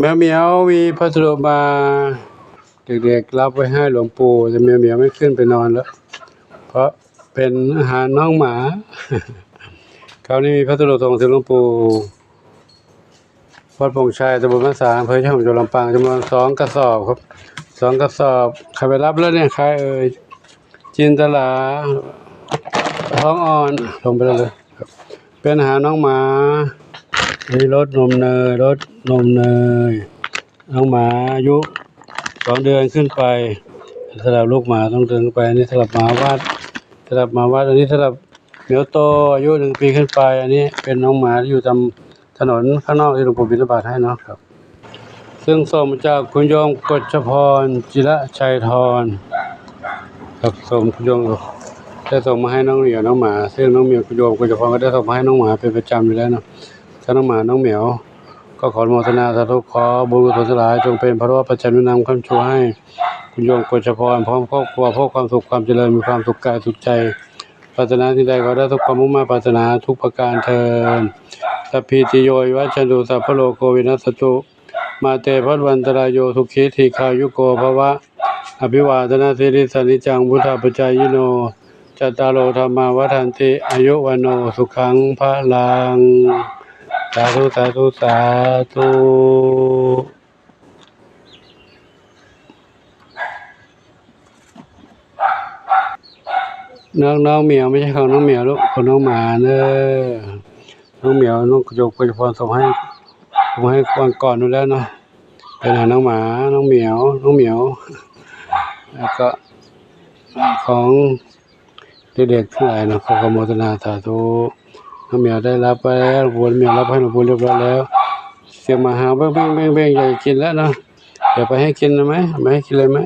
แมวเหมียวมีพัสดุมาเด็กๆรับไว้ให้หลวงปู่แต่แมวเหมียวไม่ขึ้นไปนอนแล้วเพราะเป็นอาหารน้องหมาคราวนี้มีพัสดุส่งถึงหลวงปู่วัดพงชัยตำบลบ้านสางอำเภอชะอำจังหวัดลำปางจำนวน2 กระสอบครับ2 กระสอบใครไปรับแล้วเนี่ยใครเอ่ยจินตลาท้องอ่อนลงไปเลยครับเป็นอาหารน้องหมามีรสนมเนยน้องหมาอายุ2 เดือนขึ้นไปสำหรับลูกหมาต้องเดินขึ้นไปอันนี้สำหรับหมาวัดอันนี้สำหรับเหมียวโตอายุ1 ปีขึ้นไปอันนี้เป็นน้องหมาที่อยู่ตามถนนข้างนอกที่หลวงปู่บิณฑบาตให้เนาะครับซึ่งส่งมาจากคุณโยมกฤษพรจิระชัยธรครับส่งคุณโยมได้ส่งมาให้น้องเหมียวน้องหมาซึ่งน้องเหมียวคุณโยมกฤษพรก็ได้ส่งมาให้น้องหมาเป็นประจำอยู่แล้วเนาะทั้งน้องหมาน้องเหมียวก็ขออนุโมทนาสาธุขอบุญกุศลทั้งหลายจงเป็นพระปัจจัยนุนำคำชูให้คุณโยมกฤษพรพร้อมครอบครัวพบความสุขความเจริญมีความสุขกายสุขใจปรารถนาที่ใดขอได้ทุกความมุ่งมั่นปรารถนาทุกประการเทินสัพพิติโยวิวัชชันตุสัพพะโลกวินัสสตุมาเตภวันตรายโยสุขีทีคายุโกภวะอภิวาทนาสิริสนิจังพุทธปัจจายโนจัตตารโอธรรมาวัฏันติอายุวันโนสุขังพลังสาธุสาธุสาธุน้องเหมียวไม่ใช่ของน้องเหมียวลูกของน้องหมาเนอะน้องเหมียวน้องโยกไปพรส่งให้วันก่อนนู้นแล้วเนาะเป็นอาหารน้องหมาน้องเหมียวแล้วก็ของเด็กๆทั้งหลายนะขออนุโมทนาสาธุน้องเหมียวได้รับไปแล้วหลวงปู่เหมียวรับให้หลวงปู่เรียบร้อยแล้วเสียงมาหาเบ้งอยากกินแล้วเนาะเดี๋ยวไปให้กินไหมไม่ให้กินเลยไหม